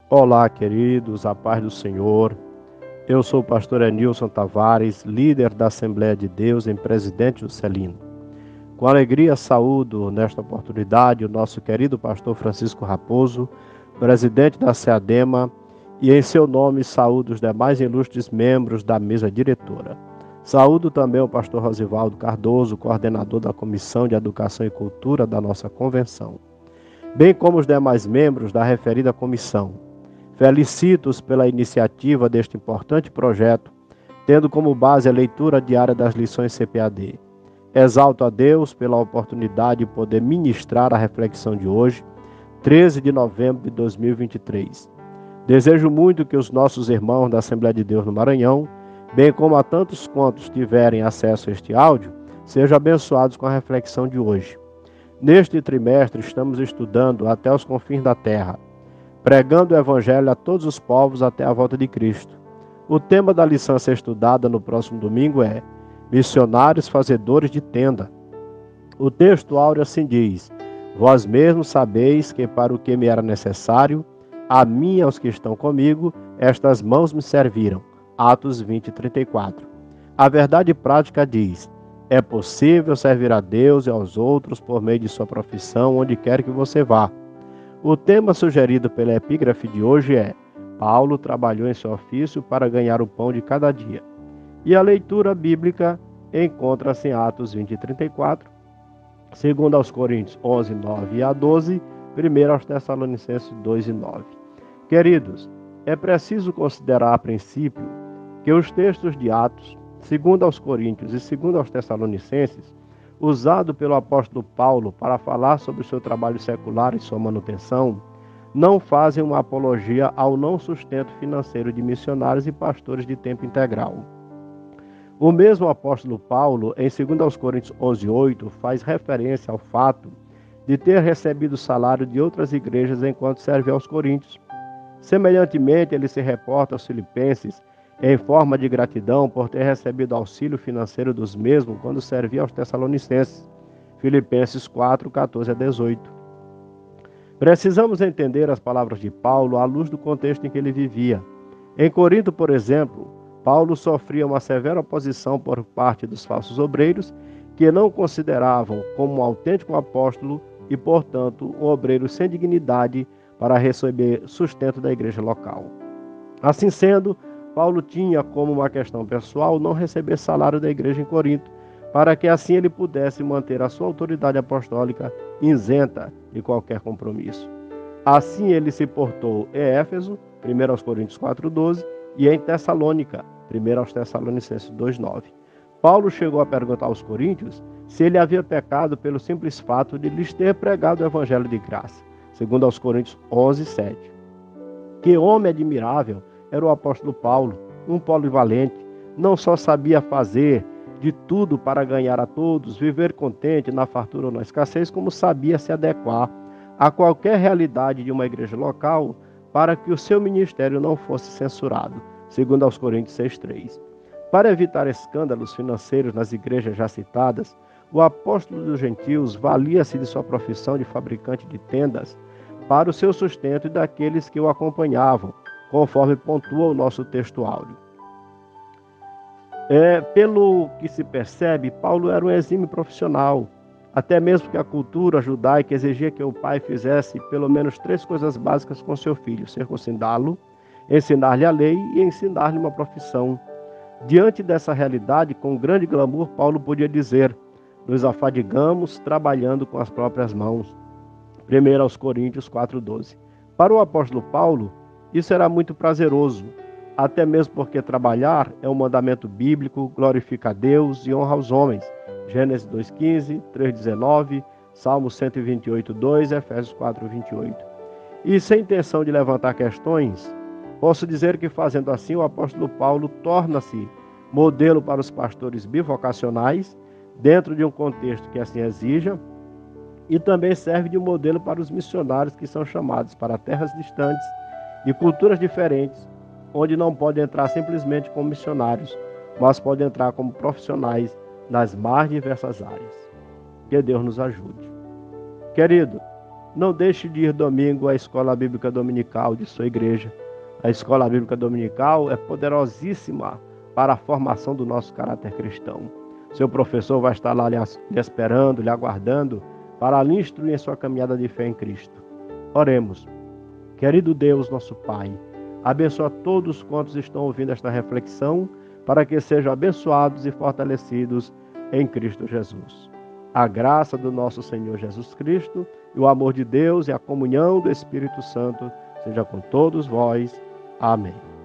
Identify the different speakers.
Speaker 1: Olá, queridos, a paz do Senhor. Eu sou o pastor Enilson Tavares, líder da Assembleia de Deus em Presidente Juscelino. Com alegria saúdo nesta oportunidade o nosso querido pastor Francisco Raposo, presidente da SEADEMA, e em seu nome saúdo os demais ilustres membros da mesa diretora. Saúdo também o pastor Rosivaldo Cardoso, coordenador da Comissão de Educação e Cultura da nossa convenção, bem como os demais membros da referida comissão. Felicito-os pela iniciativa deste importante projeto, tendo como base a leitura diária das lições CPAD. Exalto a Deus pela oportunidade de poder ministrar a reflexão de hoje, 13 de novembro de 2023. Desejo muito que os nossos irmãos da Assembleia de Deus no Maranhão, bem como a tantos quantos tiverem acesso a este áudio, sejam abençoados com a reflexão de hoje. Neste trimestre estamos estudando até os confins da terra, pregando o Evangelho a todos os povos até a volta de Cristo. O tema da lição a ser estudada no próximo domingo é Missionários Fazedores de Tenda. O texto áureo assim diz: Vós mesmos sabeis que para o que me era necessário, a mim e aos que estão comigo, estas mãos me serviram. Atos 20, 34. A verdade prática diz: é possível servir a Deus e aos outros por meio de sua profissão, onde quer que você vá. O tema sugerido pela epígrafe de hoje é Paulo trabalhou em seu ofício para ganhar o pão de cada dia. E a leitura bíblica encontra-se em Atos 20 e 34, 2 aos Coríntios 11, 9 a 12, 1 aos Tessalonicenses 2 e 9. Queridos, é preciso considerar a princípio que os textos de Atos, 2 aos Coríntios e 2 aos Tessalonicenses, usado pelo apóstolo Paulo para falar sobre o seu trabalho secular e sua manutenção, não fazem uma apologia ao não sustento financeiro de missionários e pastores de tempo integral. O mesmo apóstolo Paulo, em 2 Coríntios 11:8, faz referência ao fato de ter recebido o salário de outras igrejas enquanto serve aos coríntios. Semelhantemente, ele se reporta aos filipenses em forma de gratidão por ter recebido auxílio financeiro dos mesmos quando servia aos Tessalonicenses. Filipenses 4, 14 a 18. Precisamos entender as palavras de Paulo à luz do contexto em que ele vivia. Em Corinto, por exemplo, Paulo sofria uma severa oposição por parte dos falsos obreiros que não consideravam como um autêntico apóstolo e, portanto, um obreiro sem dignidade para receber sustento da igreja local. Assim sendo, Paulo tinha como uma questão pessoal não receber salário da igreja em Corinto, para que assim ele pudesse manter a sua autoridade apostólica isenta de qualquer compromisso. Assim ele se portou em Éfeso, 1 aos Coríntios 4:12, e em Tessalônica, 1 aos Tessalonicenses 2:9. Paulo chegou a perguntar aos coríntios se ele havia pecado pelo simples fato de lhes ter pregado o evangelho de graça, 2 aos Coríntios 11:7. Que homem admirável era o apóstolo Paulo, um polivalente, não só sabia fazer de tudo para ganhar a todos, viver contente na fartura ou na escassez, como sabia se adequar a qualquer realidade de uma igreja local para que o seu ministério não fosse censurado, 2 aos Coríntios 6:3. Para evitar escândalos financeiros nas igrejas já citadas, o apóstolo dos gentios valia-se de sua profissão de fabricante de tendas para o seu sustento e daqueles que o acompanhavam, conforme pontua o nosso texto áureo. Pelo que se percebe, Paulo era um exímio profissional, até mesmo que a cultura judaica exigia que o pai fizesse pelo menos 3 coisas básicas com seu filho: circuncidá-lo, ensinar-lhe a lei e ensinar-lhe uma profissão. Diante dessa realidade, com grande glamour, Paulo podia dizer: nos afadigamos trabalhando com as próprias mãos. 1 aos Coríntios 4:12. Para o apóstolo Paulo, isso era muito prazeroso, até mesmo porque trabalhar é um mandamento bíblico, glorifica a Deus e honra aos homens. Gênesis 2:15, 3:19, Salmo 128:2, Efésios 4:28. E sem intenção de levantar questões, posso dizer que fazendo assim o apóstolo Paulo torna-se modelo para os pastores bivocacionais, dentro de um contexto que assim exija, e também serve de modelo para os missionários que são chamados para terras distantes e culturas diferentes, onde não podem entrar simplesmente como missionários, mas podem entrar como profissionais nas mais diversas áreas. Que Deus nos ajude. Querido, Não deixe de ir domingo à escola bíblica dominical de sua igreja. A escola bíblica dominical é poderosíssima para a formação do nosso caráter cristão. Seu professor vai estar lá lhe esperando, lhe aguardando, para lhe instruir em sua caminhada de fé em Cristo. Oremos. Querido Deus, nosso Pai, abençoa todos quantos estão ouvindo esta reflexão, para que sejam abençoados e fortalecidos em Cristo Jesus. A graça do nosso Senhor Jesus Cristo e o amor de Deus e a comunhão do Espírito Santo seja com todos vós. Amém.